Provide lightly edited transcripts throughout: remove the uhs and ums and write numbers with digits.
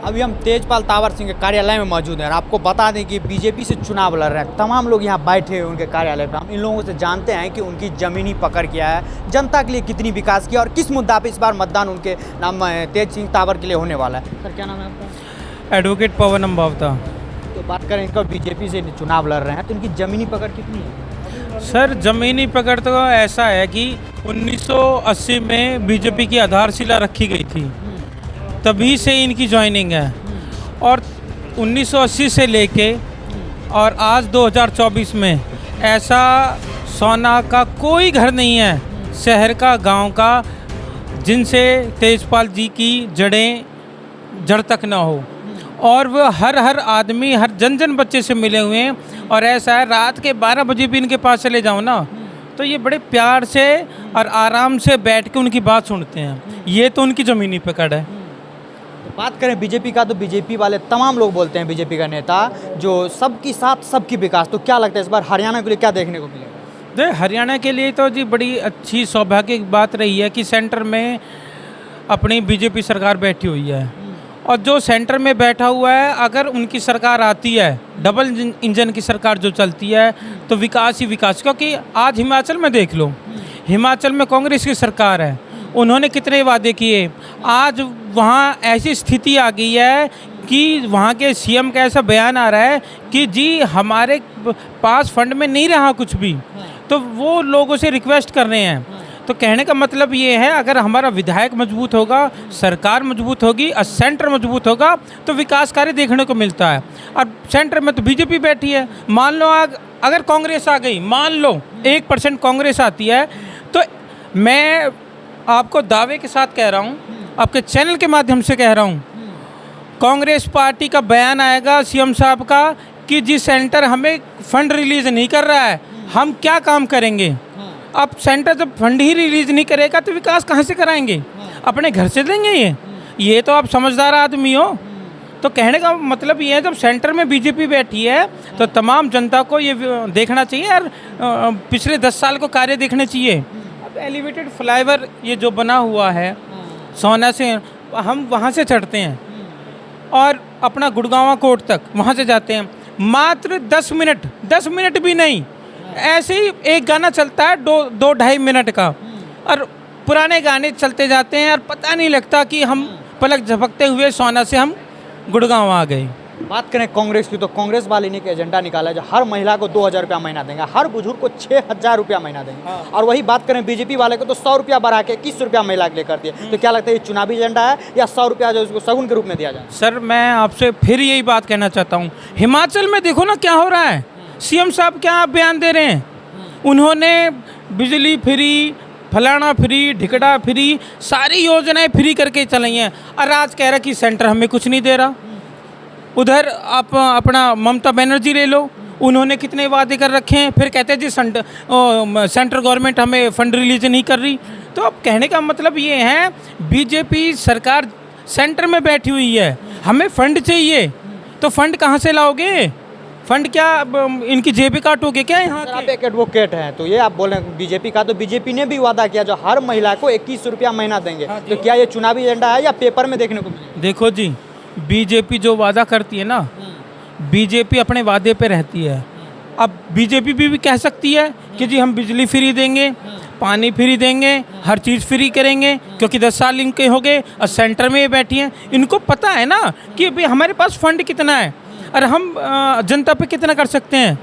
अभी हम तेजपाल तावर सिंह के कार्यालय में मौजूद हैं और आपको बता दें कि बीजेपी से चुनाव लड़ रहे हैं। तमाम लोग यहाँ बैठे हैं उनके कार्यालय पर। हम इन लोगों से जानते हैं कि उनकी ज़मीनी पकड़ क्या है, जनता के लिए कितनी विकास किया और किस मुद्दा पे इस बार मतदान उनके नाम तेज सिंह तावर के लिए होने वाला है। सर क्या नाम है आपका? एडवोकेट पवन अम्बावता। तो बात करें इनका बीजेपी से चुनाव लड़ रहे हैं तो इनकी ज़मीनी पकड़ कितनी है? सर ज़मीनी पकड़ तो ऐसा है कि 1980 में बीजेपी की आधारशिला रखी गई थी, तभी से इनकी ज्वाइनिंग है। और 1980 से लेके और आज 2024 में ऐसा सोना का कोई घर नहीं है, शहर का गांव का, जिनसे तेजपाल जी की जड़ तक ना हो। और वो हर आदमी, हर जन बच्चे से मिले हुए हैं। और ऐसा है, रात के 12 बजे भी इनके पास चले जाओ ना तो ये बड़े प्यार से और आराम से बैठ के उनकी बात सुनते हैं। ये तो उनकी ज़मीनी पकड़ है। तो बात करें बीजेपी का तो बीजेपी वाले तमाम लोग बोलते हैं, बीजेपी का नेता जो सबकी साथ सबकी विकास। तो क्या लगता है इस बार हरियाणा के लिए क्या देखने को मिलेगा? हरियाणा के लिए तो जी बड़ी अच्छी सौभाग्य की बात रही है कि सेंटर में अपनी बीजेपी सरकार बैठी हुई है। और जो सेंटर में बैठा हुआ है, अगर उनकी सरकार आती है, डबल इंजन की सरकार जो चलती है, तो विकास ही विकास। क्योंकि आज हिमाचल में देख लो, हिमाचल में कांग्रेस की सरकार है, उन्होंने कितने वादे किए। आज वहाँ ऐसी स्थिति आ गई है कि वहाँ के सीएम का ऐसा बयान आ रहा है कि जी हमारे पास फंड में नहीं रहा कुछ भी। तो वो लोगों से रिक्वेस्ट कर रहे हैं। तो कहने का मतलब ये है, अगर हमारा विधायक मजबूत होगा, सरकार मजबूत होगी और सेंटर मजबूत होगा तो विकास कार्य देखने को मिलता है। और सेंटर में तो बीजेपी बैठी है। मान लो अगर कांग्रेस आ गई, मान लो 1% कांग्रेस आती है, तो मैं आपको दावे के साथ कह रहा हूँ, आपके चैनल के माध्यम से कह रहा हूँ, कांग्रेस पार्टी का बयान आएगा सीएम साहब का कि जी सेंटर हमें फंड रिलीज़ नहीं कर रहा है, हम क्या काम करेंगे। अब सेंटर जब फंड ही रिलीज़ नहीं करेगा तो विकास कहाँ से कराएंगे? अपने घर से देंगे ये तो आप समझदार आदमी हो। तो कहने का मतलब ये है, जब सेंटर में बीजेपी बैठी है तो तमाम जनता को ये देखना चाहिए और पिछले 10 साल को कार्य देखने चाहिए। अब एलिवेटेड फ्लाईओवर ये जो बना हुआ है सोना से, हम वहाँ से चढ़ते हैं और अपना गुड़गांवा कोर्ट तक वहाँ से जाते हैं, मात्र 10 मिनट भी नहीं, ऐसे ही एक गाना चलता है 2-2.5 मिनट का, और पुराने गाने चलते जाते हैं और पता नहीं लगता कि हम पलक झपकते हुए सोना से हम गुड़गांव आ गए। बात करें कांग्रेस की तो कांग्रेस वाले ने एक एजेंडा निकाला है जो हर महिला को 2000 रुपया महीना देंगे, हर बुजुर्ग को 6000 रुपया महीना देंगे। और वही बात करें बीजेपी वाले को तो 100 रुपया बढ़ा के 21 रुपया महिला के लिए करती है। तो क्या लगता है ये चुनावी एजेंडा है या 100 रुपया जो उसको सगुन के रूप में दिया जाए? सर मैं आपसे फिर यही बात कहना चाहता हूँ, हिमाचल में देखो ना क्या हो रहा है। सीएम साहब क्या बयान दे रहे हैं, उन्होंने बिजली फ्री, फलाना फ्री, ढिकड़ा फ्री, सारी योजनाएं फ्री करके चलाई हैं। और आज कह रहा कि सेंटर हमें कुछ नहीं दे रहा। उधर आप अपना ममता बनर्जी ले लो, उन्होंने कितने वादे कर रखे हैं, फिर कहते हैं जी सेंट्रल गवर्नमेंट हमें फंड रिलीज नहीं कर रही। तो अब कहने का मतलब ये है, बीजेपी सरकार सेंटर में बैठी हुई है, हमें फंड चाहिए, तो फंड कहाँ से लाओगे? फंड क्या इनकी जेबी काटोगे क्या यहाँ के? आप एक एडवोकेट हैं तो ये आप बोल रहे हैं बीजेपी का, तो बीजेपी ने भी वादा किया जो हर महिला को 21 रुपया महीना देंगे। तो क्या ये चुनावी एजेंडा है या पेपर में देखने को मिलेगा? देखो जी, बीजेपी जो वादा करती है ना, बीजेपी अपने वादे पे रहती है। अब बीजेपी भी कह सकती है कि जी हम बिजली फ्री देंगे, पानी फ्री देंगे, हर चीज़ फ्री करेंगे, क्योंकि 10 साल इनके हो गए और सेंटर में ये बैठी हैं। इनको पता है ना कि भाई हमारे पास फंड कितना है और हम जनता पे कितना कर सकते हैं।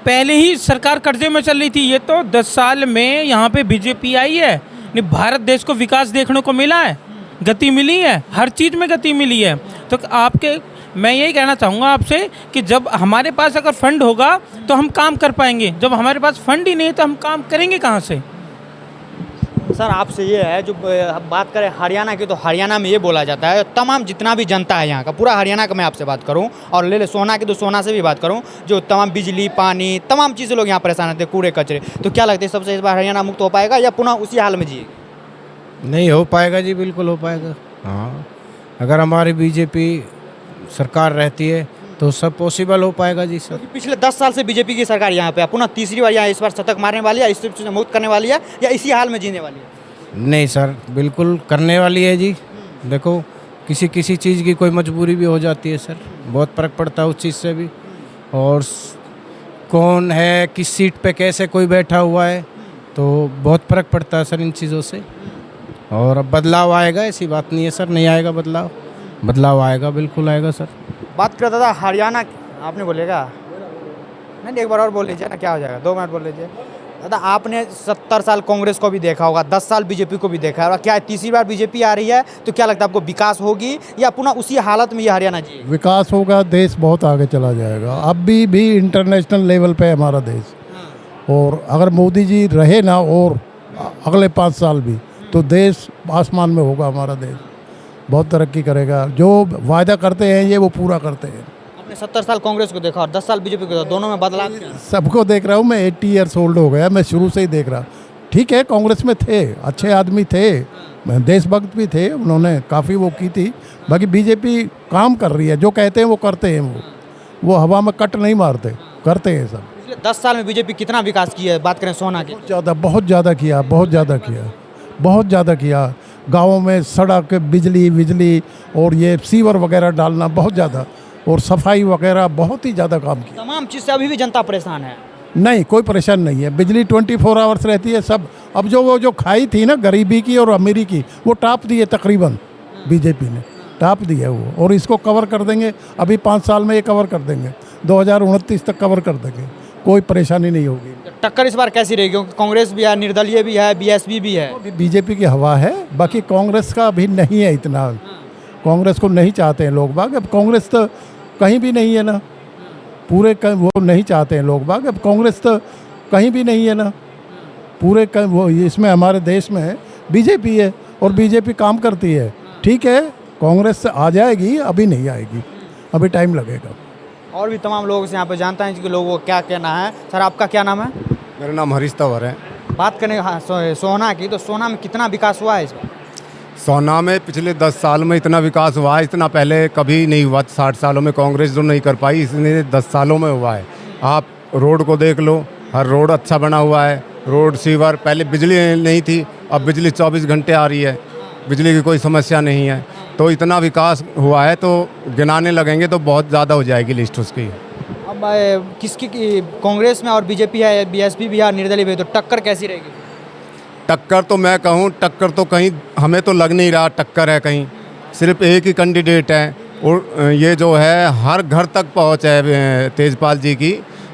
पहले ही सरकार कर्जे में चल रही थी, ये तो 10 साल में यहाँ पे बीजेपी आई है, नहीं भारत देश को विकास देखने को मिला है, गति मिली है, हर चीज़ में गति मिली है। तो मैं यही कहना चाहूँगा आपसे कि जब हमारे पास अगर फंड होगा तो हम काम कर पाएंगे, जब हमारे पास फंड ही नहीं तो हम काम करेंगे कहाँ से? सर आपसे ये है, जो बात करें हरियाणा की तो हरियाणा में ये बोला जाता है तमाम जितना भी जनता है यहाँ का, पूरा हरियाणा का मैं आपसे बात करूँ और ले सोना की तो सोना से भी बात करूँ, जो तमाम बिजली पानी तमाम चीज़ें लोग यहाँ परेशान रहते हैं, कूड़े कचरे। तो क्या लगता है सबसे इस बार हरियाणा मुक्त हो पाएगा या पुनः उसी हाल में जिएगा? नहीं हो पाएगा जी, बिल्कुल हो पाएगा। हाँ, अगर हमारी बीजेपी सरकार रहती है तो सब पॉसिबल हो पाएगा जी सर। पिछले 10 साल से बीजेपी की सरकार यहाँ पे है, पुनः तीसरी बार यहाँ इस बार शतक मारने वाली है, इससे मुक्त करने वाली है या इसी हाल में जीने वाली है? नहीं सर, बिल्कुल करने वाली है जी। देखो किसी किसी चीज़ की कोई मजबूरी भी हो जाती है सर, बहुत फ़र्क पड़ता है उस चीज़ से भी। और कौन है किस सीट पे कैसे कोई बैठा हुआ है, तो बहुत फ़र्क पड़ता है सर इन चीज़ों से। और अब बदलाव आएगा, ऐसी बात नहीं है सर, नहीं आएगा बदलाव, बदलाव आएगा, बिल्कुल आएगा सर। बात करता था हरियाणा, आपने बोलेगा नहीं, एक बार और बोल लीजिए ना, क्या हो जाएगा, 2 मिनट बोल लीजिए। दादा आपने 70 साल कांग्रेस को भी देखा होगा, 10 साल बीजेपी को भी देखा है, और क्या तीसरी बार बीजेपी आ रही है तो क्या लगता है आपको, विकास होगी या पुनः उसी हालत में ये हरियाणा जी? विकास होगा, देश बहुत आगे चला जाएगा। अब भी इंटरनेशनल लेवल पे है हमारा देश, और अगर मोदी जी रहे ना और अगले 5 साल भी, तो देश आसमान में होगा, हमारा देश बहुत तरक्की करेगा। जो वायदा करते हैं ये वो पूरा करते हैं। आपने 70 साल कांग्रेस को देखा और 10 साल बीजेपी को देखा, दोनों में बदलाव क्या है? सबको देख रहा हूँ मैं, 80 ईयर्स ओल्ड हो गया, मैं शुरू से ही देख रहा। ठीक है, कांग्रेस में थे, अच्छे आदमी थे, देशभक्त भी थे, उन्होंने काफ़ी वो की थी। बाकी बीजेपी काम कर रही है, जो कहते हैं वो करते हैं, वो हवा में कट नहीं मारते, करते हैं सब। पिछले 10 साल में बीजेपी कितना विकास किया है? बात करें सोना की, बहुत ज़्यादा किया, बहुत ज़्यादा किया, बहुत ज़्यादा किया। गाँवों में सड़क, बिजली और ये सीवर वगैरह डालना बहुत ज़्यादा, और सफाई वगैरह बहुत ही ज़्यादा काम किया। तमाम चीज़ से अभी भी जनता परेशान है। नहीं, कोई परेशान नहीं है, बिजली 24 आवर्स रहती है सब। अब वो जो खाई थी ना गरीबी की और अमीरी की, वो टाप दी है तकरीबन, बीजेपी ने टाप दी है वो, और इसको कवर कर देंगे, अभी 5 साल में ये कवर कर देंगे, 2029 तक कवर कर देंगे, कोई परेशानी नहीं होगी। टक्कर इस बार कैसी रहेगी, क्योंकि कांग्रेस भी है, निर्दलीय भी है, बीएसपी भी है। बीजेपी की हवा है, बाकी कांग्रेस का अभी नहीं है इतना, कांग्रेस को नहीं चाहते हैं लोग बाग। अब कांग्रेस तो कहीं भी नहीं है ना, वो नहीं चाहते हैं लोग बाग। अब कांग्रेस तो कहीं भी नहीं है ना, वो इसमें हमारे देश में बीजेपी है, और बीजेपी काम करती है। ठीक है, कांग्रेस से आ जाएगी, अभी नहीं आएगी, अभी टाइम लगेगा। और भी तमाम लोग यहाँ पे जानता है कि लोगों को क्या कहना है। सर आपका क्या नाम है? मेरा नाम हरीश तंवर है। बात करें सोना की, तो सोना में कितना विकास हुआ है इस बार? सोना में पिछले 10 साल में इतना विकास हुआ है, इतना पहले कभी नहीं हुआ। 60 सालों में कांग्रेस जो नहीं कर पाई, इसने 10 सालों में हुआ है। आप रोड को देख लो, हर रोड अच्छा बना हुआ है, रोड सीवर। पहले बिजली नहीं थी, अब बिजली 24 घंटे आ रही है, बिजली की कोई समस्या नहीं है। तो इतना विकास हुआ है, तो गिनाने लगेंगे तो बहुत ज़्यादा हो जाएगी लिस्ट उसकी। अब किसकी कांग्रेस में और बीजेपी है, बीएसपी भी है, निर्दलीय भी है, तो टक्कर कैसी रहेगी? टक्कर तो मैं कहूँ, टक्कर तो कहीं हमें तो लग नहीं रहा टक्कर है कहीं, सिर्फ एक ही कैंडिडेट है, और ये जो है हर घर तक पहुँच है तेजपाल जी की,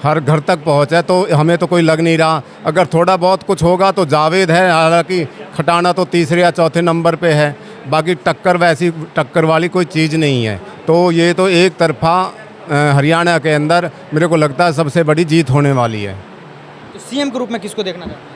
हर घर तक पहुँच है, तो हमें तो कोई लग नहीं रहा। अगर थोड़ा बहुत कुछ होगा तो जावेद है, हालांकि खटाना तो तीसरे या चौथे नंबर पे है, बाकी टक्कर वैसी टक्कर वाली कोई चीज़ नहीं है। तो ये तो एक तरफा हरियाणा के अंदर मेरे को लगता है सबसे बड़ी जीत होने वाली है। तो सीएम के रूप में किसको देखना चाहते हैं?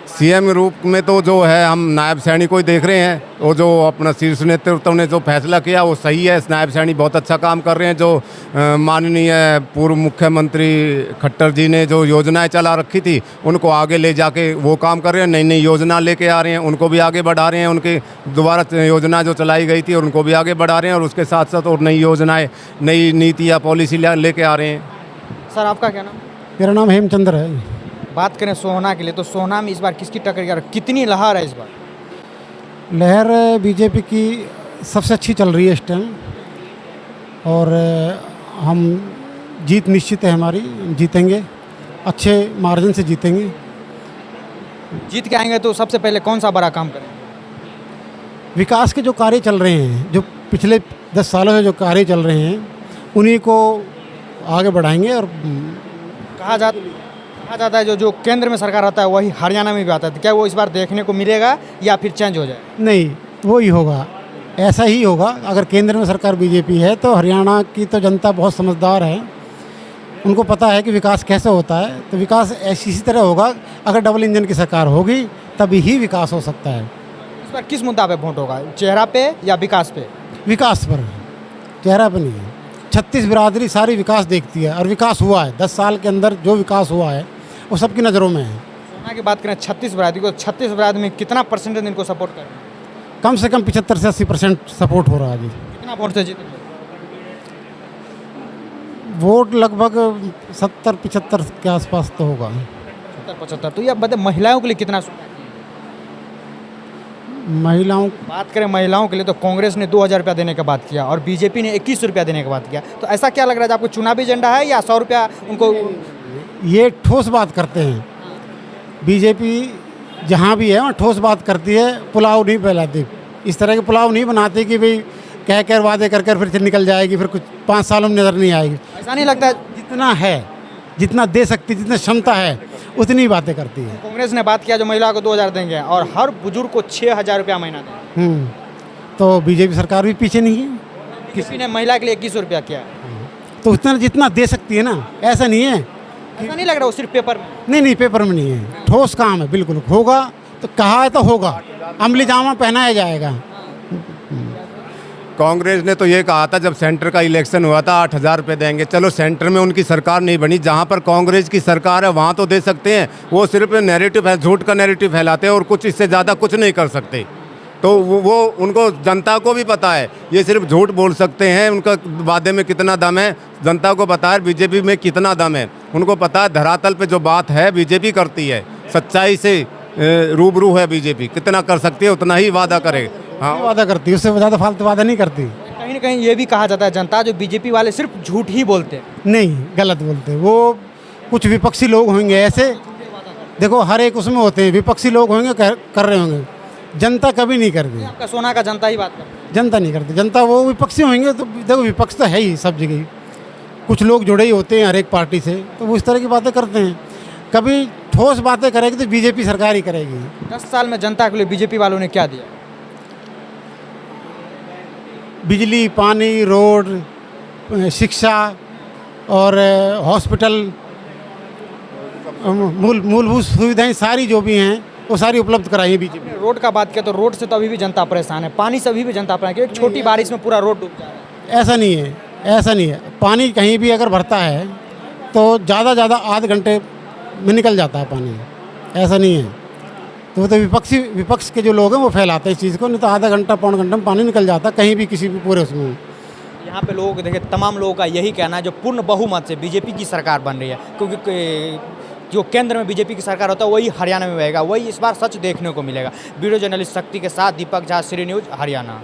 सीएम रूप में तो जो है हम नायब सैनी को ही देख रहे हैं। वो जो अपना शीर्ष नेतृत्व ने जो फैसला किया वो सही है। नायब सैनी बहुत अच्छा काम कर रहे हैं। जो माननीय पूर्व मुख्यमंत्री खट्टर जी ने जो योजनाएं चला रखी थी उनको आगे ले जाके वो काम कर रहे हैं, नई नई योजना लेके आ रहे हैं, उनको भी आगे बढ़ा रहे हैं। उनकी दोबारा योजना जो चलाई गई थी उनको भी आगे बढ़ा रहे हैं, और उसके साथ साथ और नई योजनाएँ, नई नीति या पॉलिसी लेके आ रहे हैं। सर आपका क्या नाम? मेरा नाम हेमचंद्र है। बात करें सोना के लिए, तो सोना में इस बार किसकी टक्कर, कितनी लहर है इस बार? लहर बीजेपी की सबसे अच्छी चल रही है इस टाइम, और हम जीत निश्चित है हमारी, जीतेंगे, अच्छे मार्जिन से जीतेंगे। जीत के आएंगे तो सबसे पहले कौन सा बड़ा काम करेंगे? विकास के जो कार्य चल रहे हैं, जो पिछले 10 सालों से जो कार्य चल रहे हैं, उन्हीं को आगे बढ़ाएंगे। और कहा जाता है जो केंद्र में सरकार आता है वही हरियाणा में भी आता है, तो क्या वो इस बार देखने को मिलेगा या फिर चेंज हो जाए? नहीं, वो ही होगा, ऐसा ही होगा। अगर केंद्र में सरकार बीजेपी है तो हरियाणा की तो जनता बहुत समझदार है, उनको पता है कि विकास कैसे होता है। तो विकास इसी तरह होगा, अगर डबल इंजन की सरकार होगी तभी ही विकास हो सकता है। इस बार किस मुद्दा पे वोट होगा, चेहरा पे या विकास पे? विकास पर, चेहरा पर नहीं है। 36 बिरादरी सारी विकास देखती है, और विकास हुआ है 10 साल के अंदर, जो विकास हुआ है वो सबकी नज़रों में है। सोना की बात करें 36 बिरादरी को, 36 बिरादरी में कितना परसेंटेज इनको सपोर्ट करें? कम से कम 75 से 80% सपोर्ट हो रहा है जी। कितना वोट से जीतेंगे? वोट लगभग 70-75 के आसपास तो होगा। 70-75। तो ये बता, महिलाओं के लिए कितना सुविधा? महिलाओं बात करें महिलाओं के लिए तो कांग्रेस ने 2000 रुपया देने का बात किया और बीजेपी ने 21 रुपया देने का बात किया। तो ऐसा क्या लग रहा है आपको, चुनावी एजेंडा है या 100 रुपया उनको? ये ठोस बात करते हैं। बीजेपी जहाँ भी है वहाँ ठोस बात करती है, पुलाव नहीं फैलाती। इस तरह के पुलाव नहीं बनाते कि भाई कह कर वादे कर कर फिर निकल जाएगी, फिर कुछ 5 सालों में नज़र नहीं आएगी। ऐसा नहीं लगता है? जितना है, जितना दे सकती, जितना क्षमता है उतनी बातें करती है। कांग्रेस ने बात किया जो महिला को 2000 देंगे और हर बुजुर्ग को 6000 रुपया महीना देंगे। तो बीजेपी सरकार भी पीछे नहीं है, किसी ने महिला के लिए 21 रुपया किया। तो उतना जितना दे सकती है ना, ऐसा नहीं है। ऐसा नहीं लग रहा वो सिर्फ पेपर में? नहीं, पेपर में नहीं है, ठोस काम है। बिल्कुल होगा तो कहा है तो होगा, अमली जामा पहनाया जाएगा। कांग्रेस ने तो ये कहा था जब सेंटर का इलेक्शन हुआ था 8000 रुपये देंगे। चलो सेंटर में उनकी सरकार नहीं बनी, जहाँ पर कांग्रेस की सरकार है वहाँ तो दे सकते हैं। वो सिर्फ नैरेटिव है, झूठ का नैरेटिव फैलाते हैं और कुछ इससे ज़्यादा कुछ नहीं कर सकते। तो वो उनको जनता को भी पता है, ये सिर्फ झूठ बोल सकते हैं। उनका वादे में कितना दम है जनता को पता है, बीजेपी में कितना दम है उनको पता है। धरातल पे जो बात है बीजेपी करती है, सच्चाई से रूबरू है बीजेपी। कितना कर सकती है उतना ही वादा करे। हाँ, वादा करती है, उससे ज़्यादा फालतू वादा नहीं करती। कहीं ना कहीं ये भी कहा जाता है जनता जो बीजेपी वाले सिर्फ झूठ ही बोलते हैं। नहीं, गलत बोलते। वो कुछ विपक्षी लोग होंगे ऐसे, देखो हर एक उसमें होते हैं, विपक्षी लोग होंगे कर रहे होंगे, जनता कभी नहीं करती। आपका सोना का जनता ही बात करता है। जनता नहीं करती, जनता वो विपक्षी होंगे। तो देखो विपक्ष तो है ही सब जगह, कुछ लोग जुड़े ही होते हैं हर एक पार्टी से, तो वो इस तरह की बातें करते हैं। कभी ठोस बातें करेगी तो बीजेपी सरकार ही करेगी। 10 साल में जनता के लिए बीजेपी वालों ने क्या दिया? बिजली, पानी, रोड, शिक्षा और हॉस्पिटल, मूलभूत सुविधाएं सारी जो भी हैं वो सारी उपलब्ध कराई है बीजेपी। रोड का बात किया तो रोड से तो अभी भी जनता परेशान है, पानी से अभी भी जनता परेशान है। एक छोटी बारिश में पूरा रोड डूब जा रहा है। ऐसा नहीं है, ऐसा नहीं है। पानी कहीं भी अगर भरता है तो ज़्यादा आध घंटे में निकल जाता है पानी, ऐसा नहीं है। तो वो तो विपक्ष के जो लोग हैं वो फैलाते हैं इस चीज़ को, नहीं तो आधा घंटा पौन घंटा में पानी निकल जाता कहीं भी किसी भी पूरे उसमें। यहाँ पे लोग देखिए, तमाम लोगों का यही कहना है जो पूर्ण बहुमत से बीजेपी की सरकार बन रही है, क्योंकि जो केंद्र में बीजेपी की सरकार होता है वही हरियाणा में रहेगा, वही इस बार सच देखने को मिलेगा। वीडियो जर्नलिस्ट शक्ति के साथ दीपक झा, श्री न्यूज़, हरियाणा।